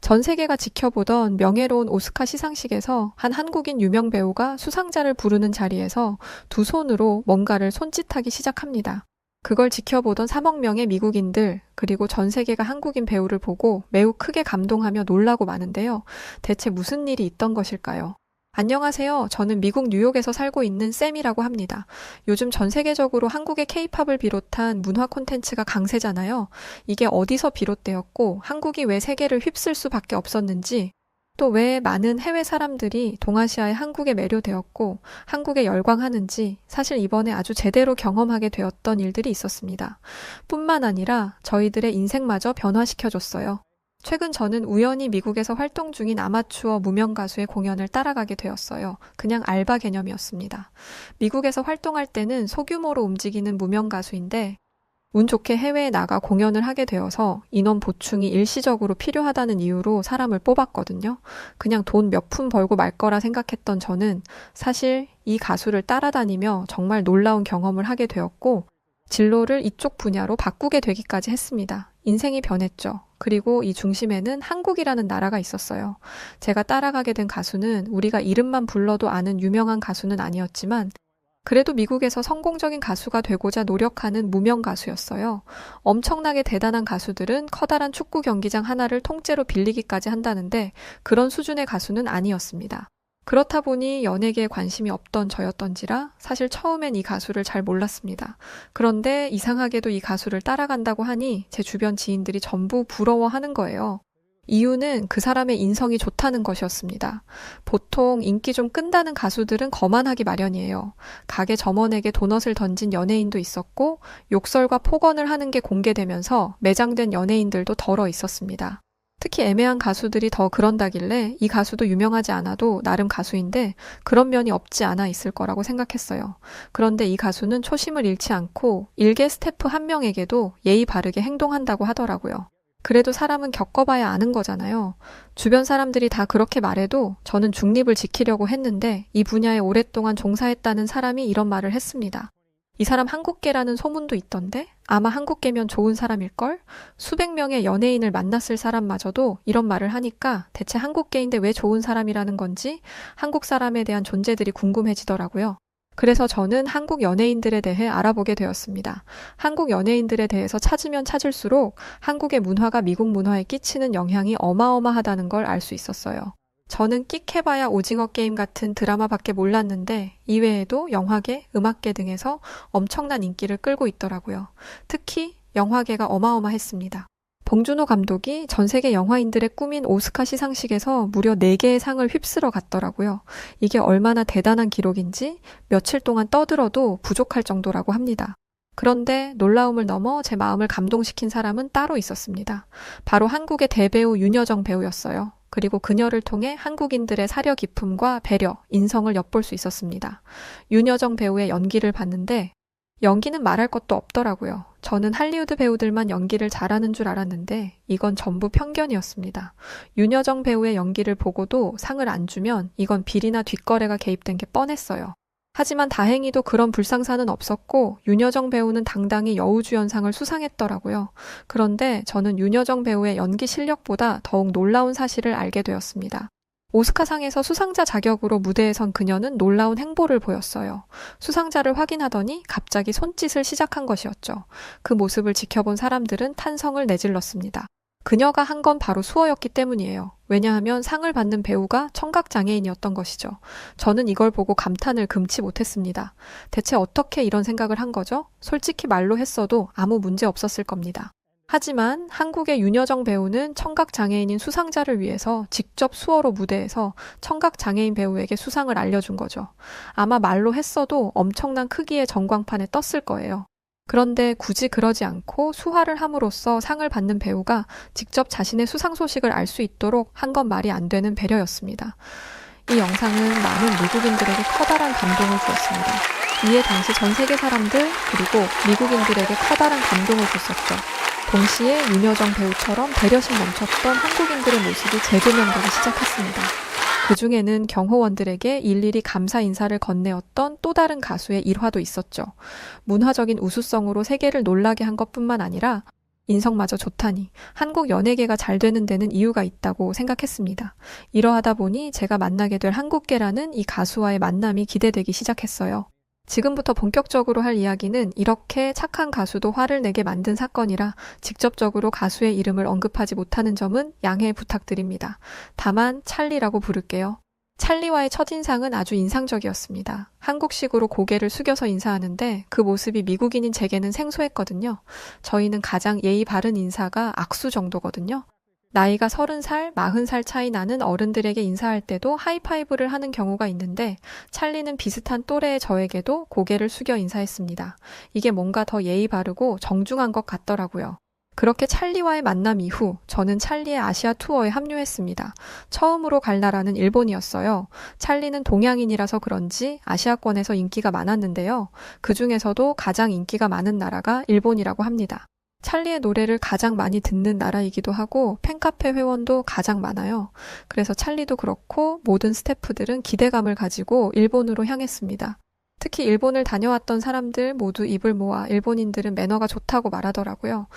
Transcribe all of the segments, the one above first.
전 세계가 지켜보던 명예로운 오스카 시상식에서 한 한국인 유명 배우가 수상자를 부르는 자리에서 두 손으로 뭔가를 손짓하기 시작합니다. 그걸 지켜보던 3억 명의 미국인들, 그리고 전 세계가 한국인 배우를 보고 매우 크게 감동하며 놀라고 마는데요. 대체 무슨 일이 있던 것일까요? 안녕하세요. 저는 미국 뉴욕에서 살고 있는 쌤이라고 합니다. 요즘 전 세계적으로 한국의 케이팝을 비롯한 문화 콘텐츠가 강세잖아요. 이게 어디서 비롯되었고 한국이 왜 세계를 휩쓸 수밖에 없었는지, 또 왜 많은 해외 사람들이 동아시아의 한국에 매료되었고 한국에 열광하는지 사실 이번에 아주 제대로 경험하게 되었던 일들이 있었습니다. 뿐만 아니라 저희들의 인생마저 변화시켜줬어요. 최근 저는 우연히 미국에서 활동 중인 아마추어 무명 가수의 공연을 따라가게 되었어요. 그냥 알바 개념이었습니다. 미국에서 활동할 때는 소규모로 움직이는 무명 가수인데 운 좋게 해외에 나가 공연을 하게 되어서 인원 보충이 일시적으로 필요하다는 이유로 사람을 뽑았거든요. 그냥 돈 몇 푼 벌고 말 거라 생각했던 저는 사실 이 가수를 따라다니며 정말 놀라운 경험을 하게 되었고 진로를 이쪽 분야로 바꾸게 되기까지 했습니다. 인생이 변했죠. 그리고 이 중심에는 한국이라는 나라가 있었어요. 제가 따라가게 된 가수는 우리가 이름만 불러도 아는 유명한 가수는 아니었지만 그래도 미국에서 성공적인 가수가 되고자 노력하는 무명 가수였어요. 엄청나게 대단한 가수들은 커다란 축구 경기장 하나를 통째로 빌리기까지 한다는데 그런 수준의 가수는 아니었습니다. 그렇다 보니 연예계에 관심이 없던 저였던지라 사실 처음엔 이 가수를 잘 몰랐습니다. 그런데 이상하게도 이 가수를 따라간다고 하니 제 주변 지인들이 전부 부러워하는 거예요. 이유는 그 사람의 인성이 좋다는 것이었습니다. 보통 인기 좀 끈다는 가수들은 거만하기 마련이에요. 가게 점원에게 도넛을 던진 연예인도 있었고 욕설과 폭언을 하는 게 공개되면서 매장된 연예인들도 덜어 있었습니다. 특히 애매한 가수들이 더 그런다길래 이 가수도 유명하지 않아도 나름 가수인데 그런 면이 없지 않아 있을 거라고 생각했어요. 그런데 이 가수는 초심을 잃지 않고 일개 스태프 한 명에게도 예의 바르게 행동한다고 하더라고요. 그래도 사람은 겪어봐야 아는 거잖아요. 주변 사람들이 다 그렇게 말해도 저는 중립을 지키려고 했는데 이 분야에 오랫동안 종사했다는 사람이 이런 말을 했습니다. 이 사람 한국계라는 소문도 있던데 아마 한국계면 좋은 사람일걸? 수백 명의 연예인을 만났을 사람마저도 이런 말을 하니까 대체 한국계인데 왜 좋은 사람이라는 건지 한국 사람에 대한 존재들이 궁금해지더라고요. 그래서 저는 한국 연예인들에 대해 알아보게 되었습니다. 한국 연예인들에 대해서 찾으면 찾을수록 한국의 문화가 미국 문화에 끼치는 영향이 어마어마하다는 걸 알 수 있었어요. 저는 끽해봐야 오징어 게임 같은 드라마밖에 몰랐는데 이외에도 영화계, 음악계 등에서 엄청난 인기를 끌고 있더라고요. 특히 영화계가 어마어마했습니다. 봉준호 감독이 전 세계 영화인들의 꿈인 오스카 시상식에서 무려 4개의 상을 휩쓸어 갔더라고요. 이게 얼마나 대단한 기록인지 며칠 동안 떠들어도 부족할 정도라고 합니다. 그런데 놀라움을 넘어 제 마음을 감동시킨 사람은 따로 있었습니다. 바로 한국의 대배우 윤여정 배우였어요. 그리고 그녀를 통해 한국인들의 사려 깊음과 배려, 인성을 엿볼 수 있었습니다. 윤여정 배우의 연기를 봤는데 연기는 말할 것도 없더라고요. 저는 할리우드 배우들만 연기를 잘하는 줄 알았는데 이건 전부 편견이었습니다. 윤여정 배우의 연기를 보고도 상을 안 주면 이건 비리나 뒷거래가 개입된 게 뻔했어요. 하지만 다행히도 그런 불상사는 없었고 윤여정 배우는 당당히 여우주연상을 수상했더라고요. 그런데 저는 윤여정 배우의 연기 실력보다 더욱 놀라운 사실을 알게 되었습니다. 오스카상에서 수상자 자격으로 무대에 선 그녀는 놀라운 행보를 보였어요. 수상자를 확인하더니 갑자기 손짓을 시작한 것이었죠. 그 모습을 지켜본 사람들은 탄성을 내질렀습니다. 그녀가 한 건 바로 수어였기 때문이에요. 왜냐하면 상을 받는 배우가 청각장애인이었던 것이죠. 저는 이걸 보고 감탄을 금치 못했습니다. 대체 어떻게 이런 생각을 한 거죠? 솔직히 말로 했어도 아무 문제 없었을 겁니다. 하지만 한국의 윤여정 배우는 청각장애인인 수상자를 위해서 직접 수어로 무대에서 청각장애인 배우에게 수상을 알려준 거죠. 아마 말로 했어도 엄청난 크기의 전광판에 떴을 거예요. 그런데 굳이 그러지 않고 수화를 함으로써 상을 받는 배우가 직접 자신의 수상 소식을 알 수 있도록 한 건 말이 안 되는 배려였습니다. 이 영상은 많은 미국인들에게 커다란 감동을 주었습니다. 이에 당시 전 세계 사람들 그리고 미국인들에게 커다란 감동을 줬었죠. 동시에 윤여정 배우처럼 배려심 넘쳤던 한국인들의 모습이 재조명되기 시작했습니다. 그 중에는 경호원들에게 일일이 감사 인사를 건네었던 또 다른 가수의 일화도 있었죠. 문화적인 우수성으로 세계를 놀라게 한 것뿐만 아니라 인성마저 좋다니. 한국 연예계가 잘 되는 데는 이유가 있다고 생각했습니다. 이러하다 보니 제가 만나게 될 한국계라는 이 가수와의 만남이 기대되기 시작했어요. 지금부터 본격적으로 할 이야기는 이렇게 착한 가수도 화를 내게 만든 사건이라 직접적으로 가수의 이름을 언급하지 못하는 점은 양해 부탁드립니다. 다만 찰리라고 부를게요. 찰리와의 첫인상은 아주 인상적이었습니다. 한국식으로 고개를 숙여서 인사하는데 그 모습이 미국인인 제게는 생소했거든요. 저희는 가장 예의 바른 인사가 악수 정도거든요. 나이가 30살, 40살 차이 나는 어른들에게 인사할 때도 하이파이브를 하는 경우가 있는데 찰리는 비슷한 또래의 저에게도 고개를 숙여 인사했습니다. 이게 뭔가 더 예의 바르고 정중한 것 같더라고요. 그렇게 찰리와의 만남 이후 저는 찰리의 아시아 투어에 합류했습니다. 처음으로 갈 나라는 일본이었어요. 찰리는 동양인이라서 그런지 아시아권에서 인기가 많았는데요. 그 중에서도 가장 인기가 많은 나라가 일본이라고 합니다. 찰리의 노래를 가장 많이 듣는 나라이기도 하고 팬카페 회원도 가장 많아요. 그래서 찰리도 그렇고 모든 스태프들은 기대감을 가지고 일본으로 향했습니다. 특히 일본을 다녀왔던 사람들 모두 입을 모아 일본인들은 매너가 좋다고 말하더라고요.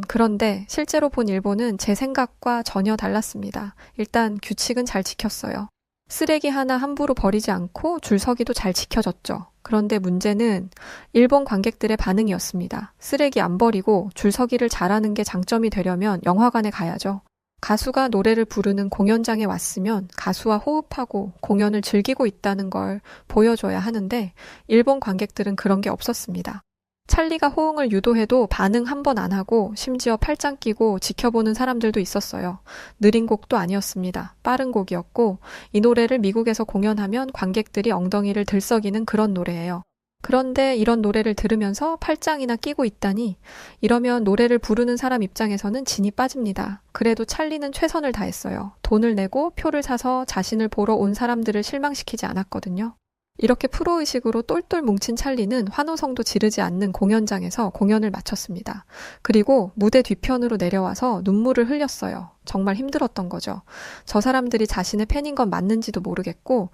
그런데 실제로 본 일본은 제 생각과 전혀 달랐습니다. 일단 규칙은 잘 지켰어요. 쓰레기 하나 함부로 버리지 않고 줄서기도 잘 지켜졌죠. 그런데 문제는 일본 관객들의 반응이었습니다. 쓰레기 안 버리고 줄서기를 잘하는 게 장점이 되려면 영화관에 가야죠. 가수가 노래를 부르는 공연장에 왔으면 가수와 호흡하고 공연을 즐기고 있다는 걸 보여줘야 하는데 일본 관객들은 그런 게 없었습니다. 찰리가 호응을 유도해도 반응 한 번 안 하고 심지어 팔짱 끼고 지켜보는 사람들도 있었어요. 느린 곡도 아니었습니다. 빠른 곡이었고 이 노래를 미국에서 공연하면 관객들이 엉덩이를 들썩이는 그런 노래예요. 그런데 이런 노래를 들으면서 팔짱이나 끼고 있다니 이러면 노래를 부르는 사람 입장에서는 진이 빠집니다. 그래도 찰리는 최선을 다했어요. 돈을 내고 표를 사서 자신을 보러 온 사람들을 실망시키지 않았거든요. 이렇게 프로의식으로 똘똘 뭉친 찰리는 환호성도 지르지 않는 공연장에서 공연을 마쳤습니다. 그리고 무대 뒤편으로 내려와서 눈물을 흘렸어요. 정말 힘들었던 거죠. 저 사람들이 자신의 팬인 건 맞는지도 모르겠고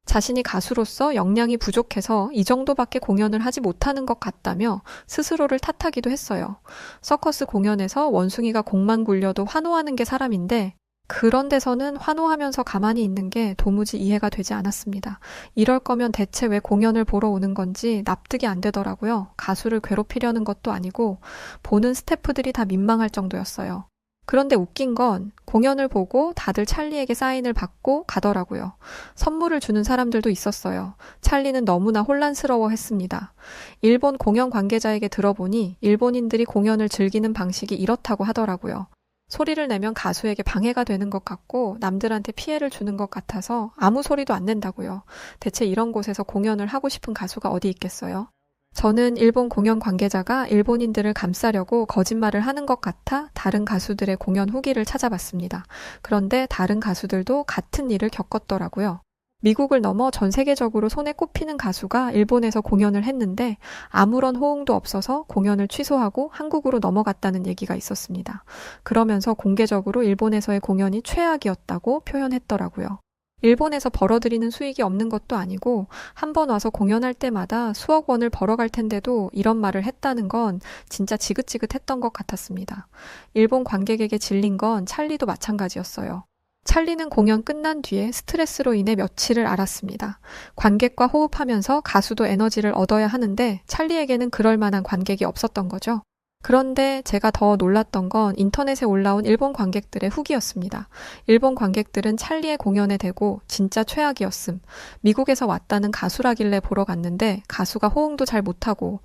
자신이 가수로서 역량이 부족해서 이 정도밖에 공연을 하지 못하는 것 같다며 스스로를 탓하기도 했어요. 서커스 공연에서 원숭이가 공만 굴려도 환호하는 게 사람인데 그런 데서는 환호하면서 가만히 있는 게 도무지 이해가 되지 않았습니다. 이럴 거면 대체 왜 공연을 보러 오는 건지 납득이 안 되더라고요. 가수를 괴롭히려는 것도 아니고 보는 스태프들이 다 민망할 정도였어요. 그런데 웃긴 건 공연을 보고 다들 찰리에게 사인을 받고 가더라고요. 선물을 주는 사람들도 있었어요. 찰리는 너무나 혼란스러워했습니다. 일본 공연 관계자에게 들어보니 일본인들이 공연을 즐기는 방식이 이렇다고 하더라고요. 소리를 내면 가수에게 방해가 되는 것 같고 남들한테 피해를 주는 것 같아서 아무 소리도 안 낸다고요. 대체 이런 곳에서 공연을 하고 싶은 가수가 어디 있겠어요? 저는 일본 공연 관계자가 일본인들을 감싸려고 거짓말을 하는 것 같아 다른 가수들의 공연 후기를 찾아봤습니다. 그런데 다른 가수들도 같은 일을 겪었더라고요. 미국을 넘어 전 세계적으로 손에 꼽히는 가수가 일본에서 공연을 했는데 아무런 호응도 없어서 공연을 취소하고 한국으로 넘어갔다는 얘기가 있었습니다. 그러면서 공개적으로 일본에서의 공연이 최악이었다고 표현했더라고요. 일본에서 벌어들이는 수익이 없는 것도 아니고 한 번 와서 공연할 때마다 수억 원을 벌어갈 텐데도 이런 말을 했다는 건 진짜 지긋지긋했던 것 같았습니다. 일본 관객에게 질린 건 찰리도 마찬가지였어요. 찰리는 공연 끝난 뒤에 스트레스로 인해 며칠을 앓았습니다. 관객과 호흡하면서 가수도 에너지를 얻어야 하는데 찰리에게는 그럴 만한 관객이 없었던 거죠. 그런데 제가 더 놀랐던 건 인터넷에 올라온 일본 관객들의 후기였습니다. 일본 관객들은 찰리의 공연에 대고 진짜 최악이었음. 미국에서 왔다는 가수라길래 보러 갔는데 가수가 호응도 잘 못하고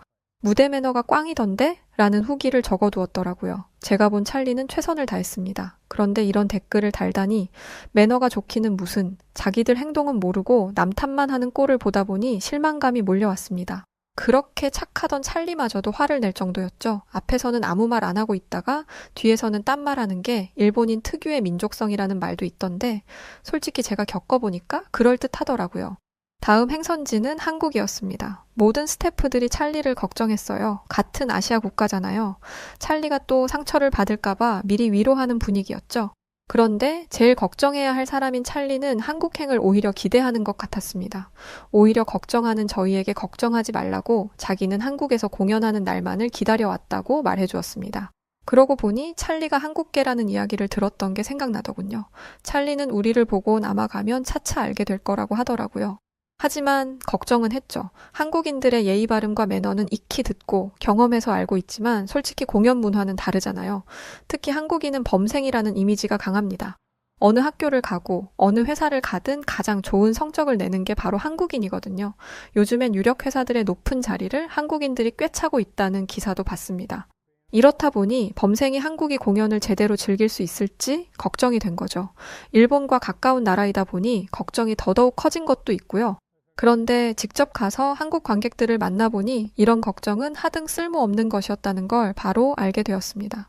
무대 매너가 꽝이던데? 라는 후기를 적어두었더라고요. 제가 본 찰리는 최선을 다했습니다. 그런데 이런 댓글을 달다니 매너가 좋기는 무슨 자기들 행동은 모르고 남 탓만 하는 꼴을 보다 보니 실망감이 몰려왔습니다. 그렇게 착하던 찰리마저도 화를 낼 정도였죠. 앞에서는 아무 말 안 하고 있다가 뒤에서는 딴 말하는 게 일본인 특유의 민족성이라는 말도 있던데 솔직히 제가 겪어보니까 그럴듯하더라고요. 다음 행선지는 한국이었습니다. 모든 스태프들이 찰리를 걱정했어요. 같은 아시아 국가잖아요. 찰리가 또 상처를 받을까봐 미리 위로하는 분위기였죠. 그런데 제일 걱정해야 할 사람인 찰리는 한국행을 오히려 기대하는 것 같았습니다. 오히려 걱정하는 저희에게 걱정하지 말라고 자기는 한국에서 공연하는 날만을 기다려왔다고 말해주었습니다. 그러고 보니 찰리가 한국계라는 이야기를 들었던 게 생각나더군요. 찰리는 우리를 보고 남아가면 차차 알게 될 거라고 하더라고요. 하지만 걱정은 했죠. 한국인들의 예의 바름과 매너는 익히 듣고 경험해서 알고 있지만 솔직히 공연 문화는 다르잖아요. 특히 한국인은 범생이라는 이미지가 강합니다. 어느 학교를 가고 어느 회사를 가든 가장 좋은 성적을 내는 게 바로 한국인이거든요. 요즘엔 유력 회사들의 높은 자리를 한국인들이 꿰차고 있다는 기사도 봤습니다. 이렇다 보니 범생이 한국이 공연을 제대로 즐길 수 있을지 걱정이 된 거죠. 일본과 가까운 나라이다 보니 걱정이 더더욱 커진 것도 있고요. 그런데 직접 가서 한국 관객들을 만나보니 이런 걱정은 하등 쓸모없는 것이었다는 걸 바로 알게 되었습니다.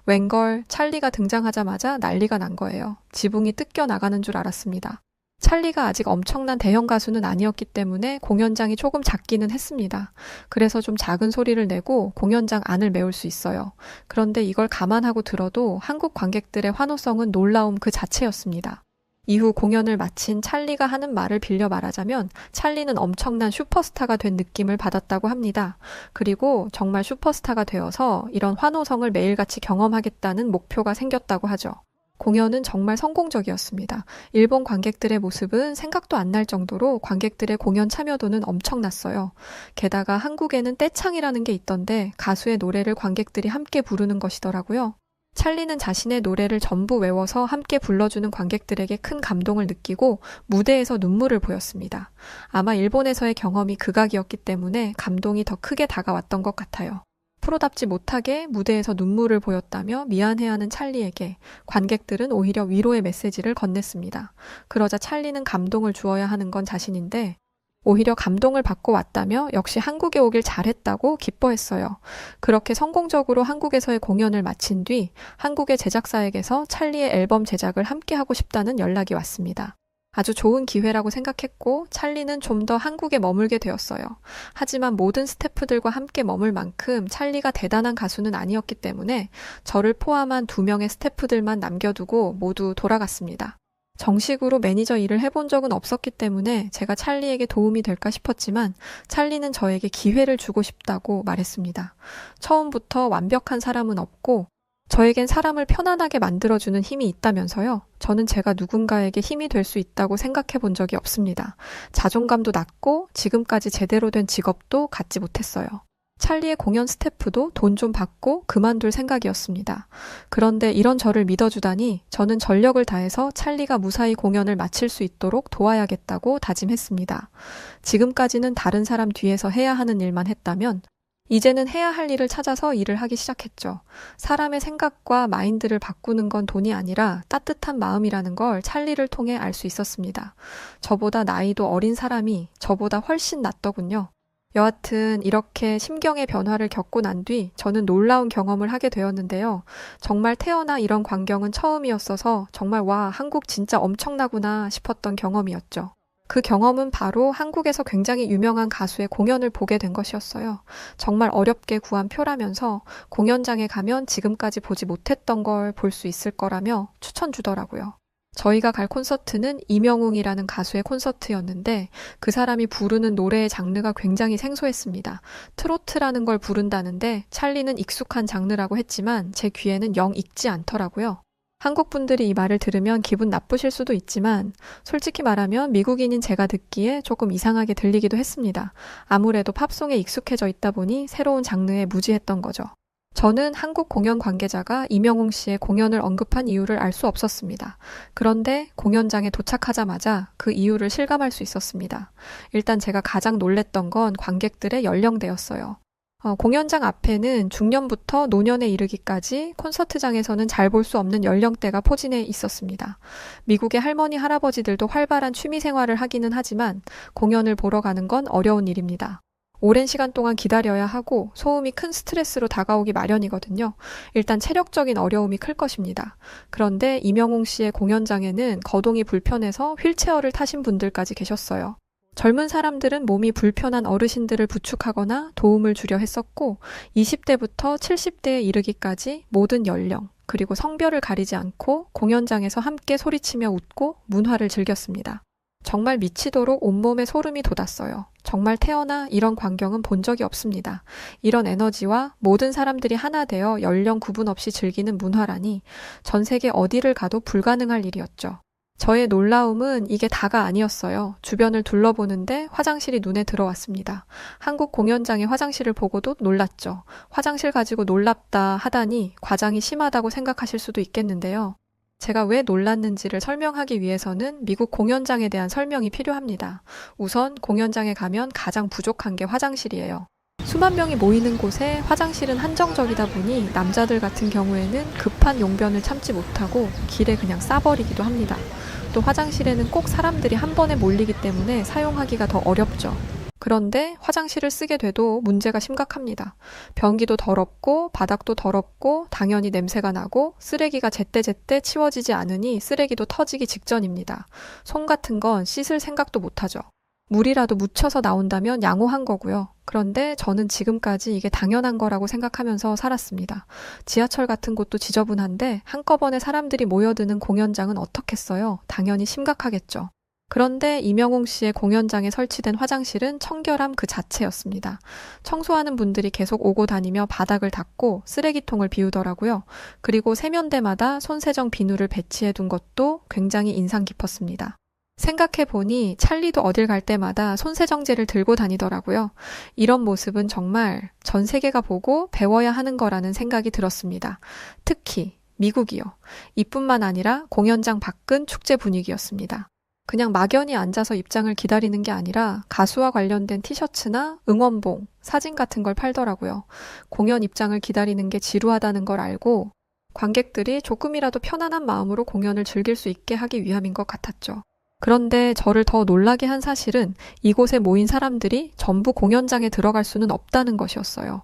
웬걸 찰리가 등장하자마자 난리가 난 거예요. 지붕이 뜯겨 나가는 줄 알았습니다. 찰리가 아직 엄청난 대형 가수는 아니었기 때문에 공연장이 조금 작기는 했습니다. 그래서 좀 작은 소리를 내고 공연장 안을 메울 수 있어요. 그런데 이걸 감안하고 들어도 한국 관객들의 환호성은 놀라움 그 자체였습니다. 이후 공연을 마친 찰리가 하는 말을 빌려 말하자면 찰리는 엄청난 슈퍼스타가 된 느낌을 받았다고 합니다. 그리고 정말 슈퍼스타가 되어서 이런 환호성을 매일같이 경험하겠다는 목표가 생겼다고 하죠. 공연은 정말 성공적이었습니다. 일본 관객들의 모습은 생각도 안 날 정도로 관객들의 공연 참여도는 엄청났어요. 게다가 한국에는 떼창이라는 게 있던데 가수의 노래를 관객들이 함께 부르는 것이더라고요. 찰리는 자신의 노래를 전부 외워서 함께 불러주는 관객들에게 큰 감동을 느끼고 무대에서 눈물을 보였습니다. 아마 일본에서의 경험이 극악이었기 때문에 감동이 더 크게 다가왔던 것 같아요. 프로답지 못하게 무대에서 눈물을 보였다며 미안해하는 찰리에게 관객들은 오히려 위로의 메시지를 건넸습니다. 그러자 찰리는 감동을 주어야 하는 건 자신인데 오히려 감동을 받고 왔다며 역시 한국에 오길 잘했다고 기뻐했어요. 그렇게 성공적으로 한국에서의 공연을 마친 뒤 한국의 제작사에게서 찰리의 앨범 제작을 함께 하고 싶다는 연락이 왔습니다. 아주 좋은 기회라고 생각했고 찰리는 좀 더 한국에 머물게 되었어요. 하지만 모든 스태프들과 함께 머물 만큼 찰리가 대단한 가수는 아니었기 때문에 저를 포함한 2명의 스태프들만 남겨두고 모두 돌아갔습니다. 정식으로 매니저 일을 해본 적은 없었기 때문에 제가 찰리에게 도움이 될까 싶었지만 찰리는 저에게 기회를 주고 싶다고 말했습니다. 처음부터 완벽한 사람은 없고 저에겐 사람을 편안하게 만들어주는 힘이 있다면서요. 저는 제가 누군가에게 힘이 될 수 있다고 생각해 본 적이 없습니다. 자존감도 낮고 지금까지 제대로 된 직업도 갖지 못했어요. 찰리의 공연 스태프도 돈 좀 받고 그만둘 생각이었습니다. 그런데 이런 저를 믿어주다니 저는 전력을 다해서 찰리가 무사히 공연을 마칠 수 있도록 도와야겠다고 다짐했습니다. 지금까지는 다른 사람 뒤에서 해야 하는 일만 했다면 이제는 해야 할 일을 찾아서 일을 하기 시작했죠. 사람의 생각과 마인드를 바꾸는 건 돈이 아니라 따뜻한 마음이라는 걸 찰리를 통해 알 수 있었습니다. 저보다 나이도 어린 사람이 저보다 훨씬 낫더군요. 여하튼 이렇게 심경의 변화를 겪고 난 뒤 저는 놀라운 경험을 하게 되었는데요. 정말 태어나 이런 광경은 처음이었어서 정말 와, 한국 진짜 엄청나구나 싶었던 경험이었죠. 그 경험은 바로 한국에서 굉장히 유명한 가수의 공연을 보게 된 것이었어요. 정말 어렵게 구한 표라면서 공연장에 가면 지금까지 보지 못했던 걸 볼 수 있을 거라며 추천 주더라고요. 저희가 갈 콘서트는 이명웅이라는 가수의 콘서트였는데 그 사람이 부르는 노래의 장르가 굉장히 생소했습니다. 트로트라는 걸 부른다는데 찰리는 익숙한 장르라고 했지만 제 귀에는 영 익지 않더라고요. 한국 분들이 이 말을 들으면 기분 나쁘실 수도 있지만 솔직히 말하면 미국인인 제가 듣기에 조금 이상하게 들리기도 했습니다. 아무래도 팝송에 익숙해져 있다 보니 새로운 장르에 무지했던 거죠. 저는 한국 공연 관계자가 이명웅 씨의 공연을 언급한 이유를 알 수 없었습니다. 그런데 공연장에 도착하자마자 그 이유를 실감할 수 있었습니다. 일단 제가 가장 놀랬던 건 관객들의 연령대였어요. 공연장 앞에는 중년부터 노년에 이르기까지 콘서트장에서는 잘 볼 수 없는 연령대가 포진해 있었습니다. 미국의 할머니, 할아버지들도 활발한 취미 생활을 하기는 하지만 공연을 보러 가는 건 어려운 일입니다. 오랜 시간 동안 기다려야 하고 소음이 큰 스트레스로 다가오기 마련이거든요. 일단 체력적인 어려움이 클 것입니다. 그런데 이명웅 씨의 공연장에는 거동이 불편해서 휠체어를 타신 분들까지 계셨어요. 젊은 사람들은 몸이 불편한 어르신들을 부축하거나 도움을 주려 했었고 20대부터 70대에 이르기까지 모든 연령 그리고 성별을 가리지 않고 공연장에서 함께 소리치며 웃고 문화를 즐겼습니다. 정말 미치도록 온몸에 소름이 돋았어요. 정말 태어나 이런 광경은 본 적이 없습니다. 이런 에너지와 모든 사람들이 하나 되어 연령 구분 없이 즐기는 문화라니 전 세계 어디를 가도 불가능할 일이었죠. 저의 놀라움은 이게 다가 아니었어요. 주변을 둘러보는데 화장실이 눈에 들어왔습니다. 한국 공연장의 화장실을 보고도 놀랐죠. 화장실 가지고 놀랍다 하다니 과장이 심하다고 생각하실 수도 있겠는데요. 제가 왜 놀랐는지를 설명하기 위해서는 미국 공연장에 대한 설명이 필요합니다. 우선 공연장에 가면 가장 부족한 게 화장실이에요. 수만 명이 모이는 곳에 화장실은 한정적이다 보니 남자들 같은 경우에는 급한 용변을 참지 못하고 길에 그냥 싸버리기도 합니다. 또 화장실에는 꼭 사람들이 한 번에 몰리기 때문에 사용하기가 더 어렵죠. 그런데 화장실을 쓰게 돼도 문제가 심각합니다. 변기도 더럽고 바닥도 더럽고 당연히 냄새가 나고 쓰레기가 제때제때 치워지지 않으니 쓰레기도 터지기 직전입니다. 솜 같은 건 씻을 생각도 못하죠. 물이라도 묻혀서 나온다면 양호한 거고요. 그런데 저는 지금까지 이게 당연한 거라고 생각하면서 살았습니다. 지하철 같은 곳도 지저분한데 한꺼번에 사람들이 모여드는 공연장은 어떻겠어요? 당연히 심각하겠죠. 그런데 이명웅 씨의 공연장에 설치된 화장실은 청결함 그 자체였습니다. 청소하는 분들이 계속 오고 다니며 바닥을 닦고 쓰레기통을 비우더라고요. 그리고 세면대마다 손세정 비누를 배치해 둔 것도 굉장히 인상 깊었습니다. 생각해보니 찰리도 어딜 갈 때마다 손세정제를 들고 다니더라고요. 이런 모습은 정말 전 세계가 보고 배워야 하는 거라는 생각이 들었습니다. 특히 미국이요. 이뿐만 아니라 공연장 밖은 축제 분위기였습니다. 그냥 막연히 앉아서 입장을 기다리는 게 아니라 가수와 관련된 티셔츠나 응원봉, 사진 같은 걸 팔더라고요. 공연 입장을 기다리는 게 지루하다는 걸 알고 관객들이 조금이라도 편안한 마음으로 공연을 즐길 수 있게 하기 위함인 것 같았죠. 그런데 저를 더 놀라게 한 사실은 이곳에 모인 사람들이 전부 공연장에 들어갈 수는 없다는 것이었어요.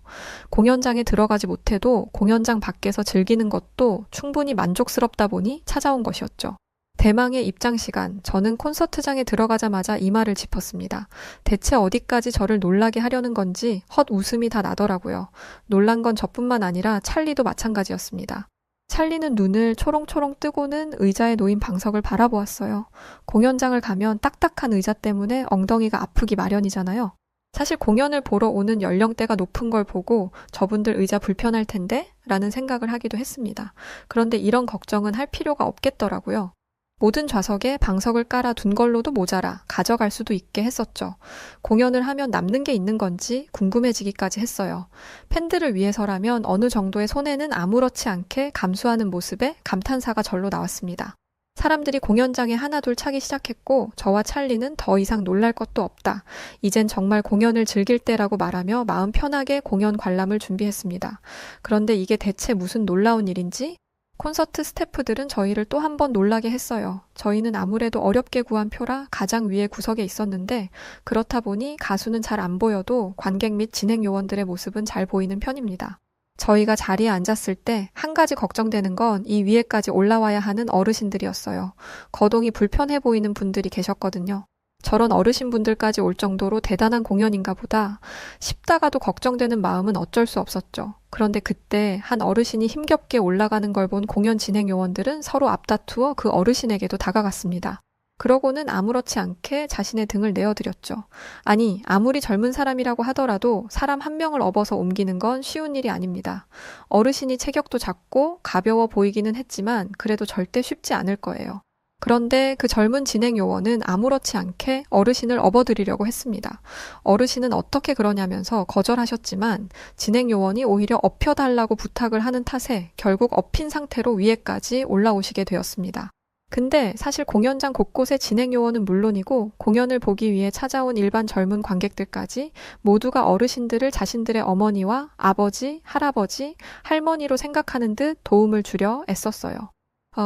공연장에 들어가지 못해도 공연장 밖에서 즐기는 것도 충분히 만족스럽다 보니 찾아온 것이었죠. 대망의 입장 시간, 저는 콘서트장에 들어가자마자 이마를 짚었습니다. 대체 어디까지 저를 놀라게 하려는 건지 헛웃음이 다 나더라고요. 놀란 건 저뿐만 아니라 찰리도 마찬가지였습니다. 찰리는 눈을 초롱초롱 뜨고는 의자에 놓인 방석을 바라보았어요. 공연장을 가면 딱딱한 의자 때문에 엉덩이가 아프기 마련이잖아요. 사실 공연을 보러 오는 연령대가 높은 걸 보고 저분들 의자 불편할 텐데? 라는 생각을 하기도 했습니다. 그런데 이런 걱정은 할 필요가 없겠더라고요. 모든 좌석에 방석을 깔아 둔 걸로도 모자라 가져갈 수도 있게 했었죠. 공연을 하면 남는 게 있는 건지 궁금해지기까지 했어요. 팬들을 위해서라면 어느 정도의 손해는 아무렇지 않게 감수하는 모습에 감탄사가 절로 나왔습니다. 사람들이 공연장에 하나둘 차기 시작했고 저와 찰리는 더 이상 놀랄 것도 없다. 이젠 정말 공연을 즐길 때라고 말하며 마음 편하게 공연 관람을 준비했습니다. 그런데 이게 대체 무슨 놀라운 일인지? 콘서트 스태프들은 저희를 또 한 번 놀라게 했어요. 저희는 아무래도 어렵게 구한 표라 가장 위에 구석에 있었는데 그렇다 보니 가수는 잘 안 보여도 관객 및 진행 요원들의 모습은 잘 보이는 편입니다. 저희가 자리에 앉았을 때 한 가지 걱정되는 건 이 위에까지 올라와야 하는 어르신들이었어요. 거동이 불편해 보이는 분들이 계셨거든요. 저런 어르신분들까지 올 정도로 대단한 공연인가 보다 싶다가도 걱정되는 마음은 어쩔 수 없었죠. 그런데 그때 한 어르신이 힘겹게 올라가는 걸 본 공연 진행 요원들은 서로 앞다투어 그 어르신에게도 다가갔습니다. 그러고는 아무렇지 않게 자신의 등을 내어드렸죠. 아니, 아무리 젊은 사람이라고 하더라도 사람 한 명을 업어서 옮기는 건 쉬운 일이 아닙니다. 어르신이 체격도 작고 가벼워 보이기는 했지만 그래도 절대 쉽지 않을 거예요. 그런데 그 젊은 진행 요원은 아무렇지 않게 어르신을 업어드리려고 했습니다. 어르신은 어떻게 그러냐면서 거절하셨지만 진행 요원이 오히려 업혀달라고 부탁을 하는 탓에 결국 업힌 상태로 위에까지 올라오시게 되었습니다. 근데 사실 공연장 곳곳에 진행 요원은 물론이고 공연을 보기 위해 찾아온 일반 젊은 관객들까지 모두가 어르신들을 자신들의 어머니와 아버지, 할아버지, 할머니로 생각하는 듯 도움을 주려 애썼어요.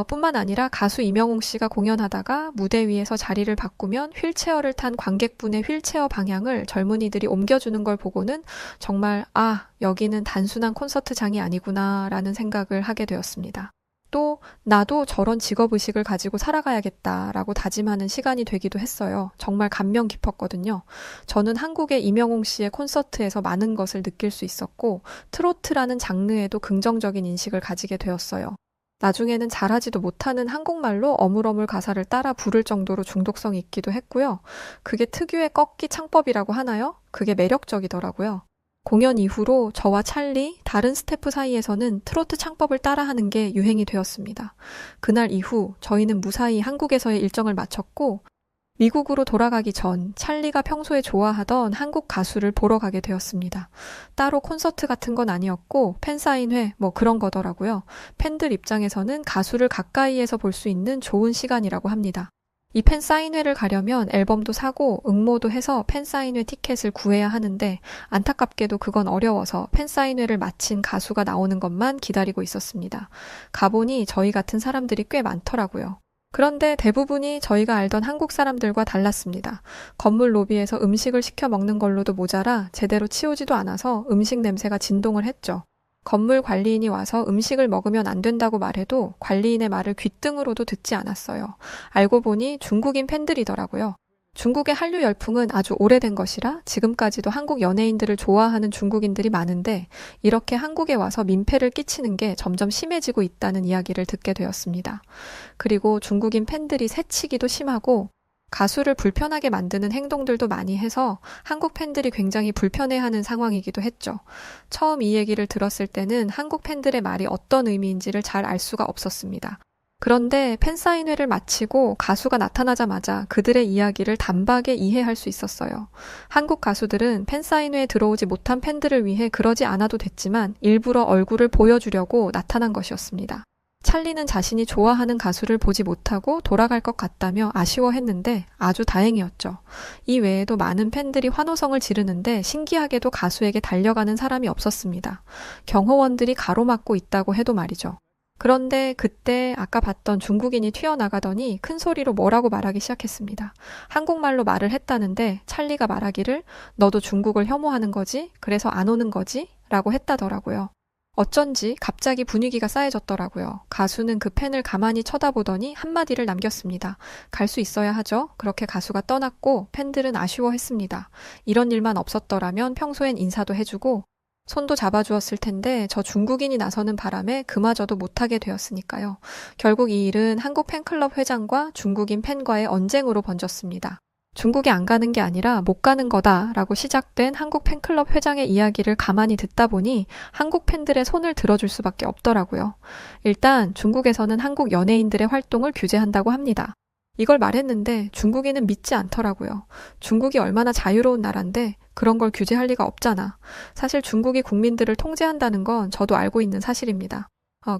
뿐만 아니라 가수 이명웅 씨가 공연하다가 무대 위에서 자리를 바꾸면 휠체어를 탄 관객분의 휠체어 방향을 젊은이들이 옮겨주는 걸 보고는 정말 여기는 단순한 콘서트장이 아니구나 라는 생각을 하게 되었습니다. 또 나도 저런 직업의식을 가지고 살아가야겠다라고 다짐하는 시간이 되기도 했어요. 정말 감명 깊었거든요. 저는 한국의 이명웅 씨의 콘서트에서 많은 것을 느낄 수 있었고 트로트라는 장르에도 긍정적인 인식을 가지게 되었어요. 나중에는 잘하지도 못하는 한국말로 어물어물 가사를 따라 부를 정도로 중독성이 있기도 했고요. 그게 특유의 꺾기 창법이라고 하나요? 그게 매력적이더라고요. 공연 이후로 저와 찰리, 다른 스태프 사이에서는 트로트 창법을 따라하는 게 유행이 되었습니다. 그날 이후 저희는 무사히 한국에서의 일정을 마쳤고 미국으로 돌아가기 전 찰리가 평소에 좋아하던 한국 가수를 보러 가게 되었습니다. 따로 콘서트 같은 건 아니었고 팬사인회 뭐 그런 거더라고요. 팬들 입장에서는 가수를 가까이에서 볼 수 있는 좋은 시간이라고 합니다. 이 팬사인회를 가려면 앨범도 사고 응모도 해서 팬사인회 티켓을 구해야 하는데 안타깝게도 그건 어려워서 팬사인회를 마친 가수가 나오는 것만 기다리고 있었습니다. 가보니 저희 같은 사람들이 꽤 많더라고요. 그런데 대부분이 저희가 알던 한국 사람들과 달랐습니다. 건물 로비에서 음식을 시켜 먹는 걸로도 모자라 제대로 치우지도 않아서 음식 냄새가 진동을 했죠. 건물 관리인이 와서 음식을 먹으면 안 된다고 말해도 관리인의 말을 귓등으로도 듣지 않았어요. 알고 보니 중국인 팬들이더라고요. 중국의 한류 열풍은 아주 오래된 것이라 지금까지도 한국 연예인들을 좋아하는 중국인들이 많은데 이렇게 한국에 와서 민폐를 끼치는 게 점점 심해지고 있다는 이야기를 듣게 되었습니다. 그리고 중국인 팬들이 새치기도 심하고 가수를 불편하게 만드는 행동들도 많이 해서 한국 팬들이 굉장히 불편해하는 상황이기도 했죠. 처음 이 얘기를 들었을 때는 한국 팬들의 말이 어떤 의미인지를 잘 알 수가 없었습니다. 그런데 팬사인회를 마치고 가수가 나타나자마자 그들의 이야기를 단박에 이해할 수 있었어요. 한국 가수들은 팬사인회에 들어오지 못한 팬들을 위해 그러지 않아도 됐지만 일부러 얼굴을 보여주려고 나타난 것이었습니다. 찰리는 자신이 좋아하는 가수를 보지 못하고 돌아갈 것 같다며 아쉬워했는데 아주 다행이었죠. 이 외에도 많은 팬들이 환호성을 지르는데 신기하게도 가수에게 달려가는 사람이 없었습니다. 경호원들이 가로막고 있다고 해도 말이죠. 그런데 그때 아까 봤던 중국인이 튀어나가더니 큰 소리로 뭐라고 말하기 시작했습니다. 한국말로 말을 했다는데 찰리가 말하기를 너도 중국을 혐오하는 거지? 그래서 안 오는 거지? 라고 했다더라고요. 어쩐지 갑자기 분위기가 싸해졌더라고요. 가수는 그 팬을 가만히 쳐다보더니 한마디를 남겼습니다. 갈 수 있어야 하죠. 그렇게 가수가 떠났고 팬들은 아쉬워했습니다. 이런 일만 없었더라면 평소엔 인사도 해주고 손도 잡아주었을 텐데 저 중국인이 나서는 바람에 그마저도 못하게 되었으니까요. 결국 이 일은 한국 팬클럽 회장과 중국인 팬과의 언쟁으로 번졌습니다. 중국에 안 가는 게 아니라 못 가는 거다라고 시작된 한국 팬클럽 회장의 이야기를 가만히 듣다 보니 한국 팬들의 손을 들어줄 수밖에 없더라고요. 일단 중국에서는 한국 연예인들의 활동을 규제한다고 합니다. 이걸 말했는데 중국인은 믿지 않더라고요. 중국이 얼마나 자유로운 나라인데 그런 걸 규제할 리가 없잖아. 사실 중국이 국민들을 통제한다는 건 저도 알고 있는 사실입니다.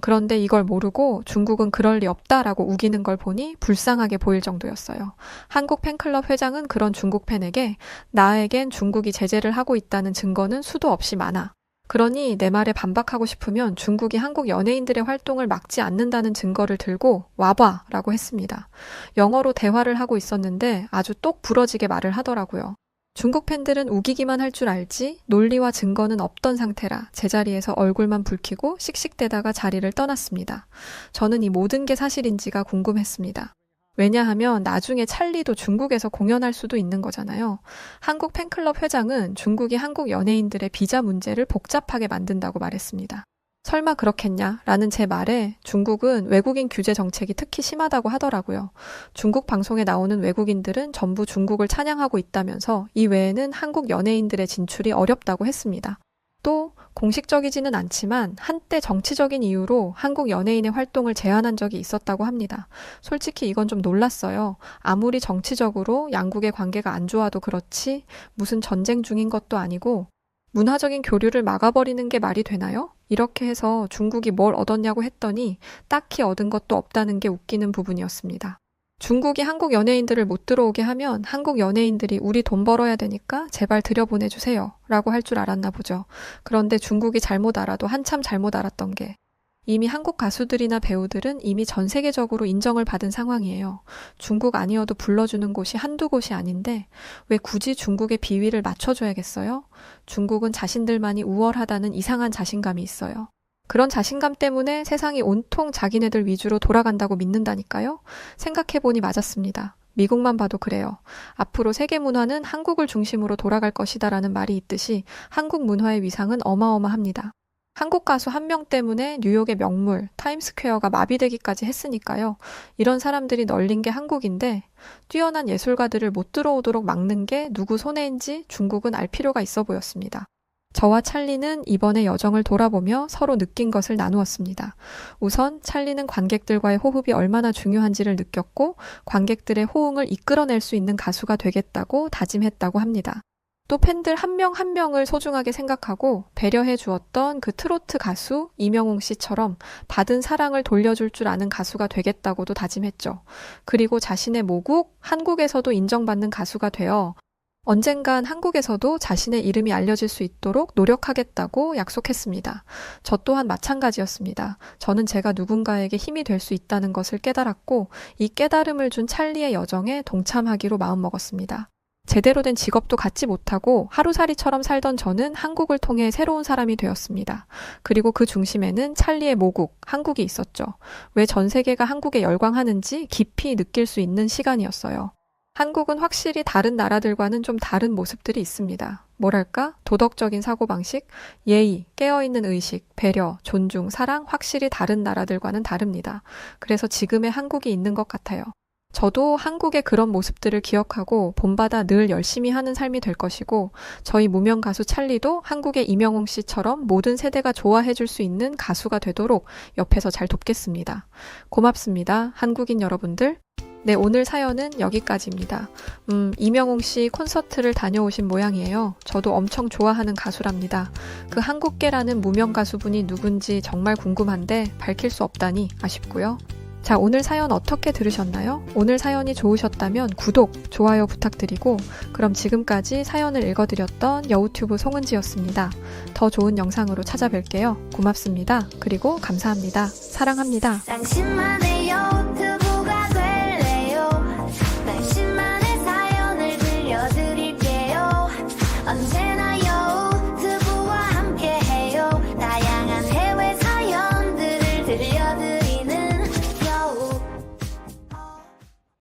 그런데 이걸 모르고 중국은 그럴 리 없다라고 우기는 걸 보니 불쌍하게 보일 정도였어요. 한국 팬클럽 회장은 그런 중국 팬에게 나에겐 중국이 제재를 하고 있다는 증거는 수도 없이 많아. 그러니 내 말에 반박하고 싶으면 중국이 한국 연예인들의 활동을 막지 않는다는 증거를 들고 와봐 라고 했습니다. 영어로 대화를 하고 있었는데 아주 똑 부러지게 말을 하더라고요. 중국 팬들은 우기기만 할 줄 알지 논리와 증거는 없던 상태라 제자리에서 얼굴만 붉히고 씩씩대다가 자리를 떠났습니다. 저는 이 모든 게 사실인지가 궁금했습니다. 왜냐하면 나중에 찰리도 중국에서 공연할 수도 있는 거잖아요. 한국 팬클럽 회장은 중국이 한국 연예인들의 비자 문제를 복잡하게 만든다고 말했습니다. 설마 그렇겠냐? 라는 제 말에 중국은 외국인 규제 정책이 특히 심하다고 하더라고요. 중국 방송에 나오는 외국인들은 전부 중국을 찬양하고 있다면서 이 외에는 한국 연예인들의 진출이 어렵다고 했습니다. 또 공식적이지는 않지만 한때 정치적인 이유로 한국 연예인의 활동을 제한한 적이 있었다고 합니다. 솔직히 이건 좀 놀랐어요. 아무리 정치적으로 양국의 관계가 안 좋아도 그렇지 무슨 전쟁 중인 것도 아니고 문화적인 교류를 막아버리는 게 말이 되나요? 이렇게 해서 중국이 뭘 얻었냐고 했더니 딱히 얻은 것도 없다는 게 웃기는 부분이었습니다. 중국이 한국 연예인들을 못 들어오게 하면 한국 연예인들이 우리 돈 벌어야 되니까 제발 들여보내주세요 라고 할 줄 알았나 보죠. 그런데 중국이 잘못 알아도 한참 잘못 알았던 게 이미 한국 가수들이나 배우들은 이미 전 세계적으로 인정을 받은 상황이에요. 중국 아니어도 불러주는 곳이 한두 곳이 아닌데 왜 굳이 중국의 비위를 맞춰줘야겠어요? 중국은 자신들만이 우월하다는 이상한 자신감이 있어요. 그런 자신감 때문에 세상이 온통 자기네들 위주로 돌아간다고 믿는다니까요? 생각해보니 맞았습니다. 미국만 봐도 그래요. 앞으로 세계 문화는 한국을 중심으로 돌아갈 것이다라는 말이 있듯이 한국 문화의 위상은 어마어마합니다. 한국 가수 한 명 때문에 뉴욕의 명물, 타임스퀘어가 마비되기까지 했으니까요. 이런 사람들이 널린 게 한국인데 뛰어난 예술가들을 못 들어오도록 막는 게 누구 손해인지 중국은 알 필요가 있어 보였습니다. 저와 찰리는 이번에 여정을 돌아보며 서로 느낀 것을 나누었습니다. 우선 찰리는 관객들과의 호흡이 얼마나 중요한지를 느꼈고 관객들의 호응을 이끌어낼 수 있는 가수가 되겠다고 다짐했다고 합니다. 또 팬들 한 명 한 명을 소중하게 생각하고 배려해 주었던 그 트로트 가수 이명웅 씨처럼 받은 사랑을 돌려줄 줄 아는 가수가 되겠다고도 다짐했죠. 그리고 자신의 모국, 한국에서도 인정받는 가수가 되어 언젠간 한국에서도 자신의 이름이 알려질 수 있도록 노력하겠다고 약속했습니다. 저 또한 마찬가지였습니다. 저는 제가 누군가에게 힘이 될 수 있다는 것을 깨달았고 이 깨달음을 준 찰리의 여정에 동참하기로 마음먹었습니다. 제대로 된 직업도 갖지 못하고 하루살이처럼 살던 저는 한국을 통해 새로운 사람이 되었습니다. 그리고 그 중심에는 찰리의 모국, 한국이 있었죠. 왜 전 세계가 한국에 열광하는지 깊이 느낄 수 있는 시간이었어요. 한국은 확실히 다른 나라들과는 좀 다른 모습들이 있습니다. 뭐랄까? 도덕적인 사고방식, 예의, 깨어있는 의식, 배려, 존중, 사랑 확실히 다른 나라들과는 다릅니다. 그래서 지금의 한국이 있는 것 같아요. 저도 한국의 그런 모습들을 기억하고 본받아 늘 열심히 하는 삶이 될 것이고 저희 무명 가수 찰리도 한국의 이명웅 씨처럼 모든 세대가 좋아해 줄 수 있는 가수가 되도록 옆에서 잘 돕겠습니다. 고맙습니다. 한국인 여러분들. 네, 오늘 사연은 여기까지입니다. 이명웅 씨 콘서트를 다녀오신 모양이에요. 저도 엄청 좋아하는 가수랍니다. 그 한국계라는 무명 가수분이 누군지 정말 궁금한데 밝힐 수 없다니 아쉽고요. 자, 오늘 사연 어떻게 들으셨나요? 오늘 사연이 좋으셨다면 구독, 좋아요 부탁드리고 그럼 지금까지 사연을 읽어드렸던 여우튜브 송은지였습니다. 더 좋은 영상으로 찾아뵐게요. 고맙습니다. 그리고 감사합니다. 사랑합니다. 당신만의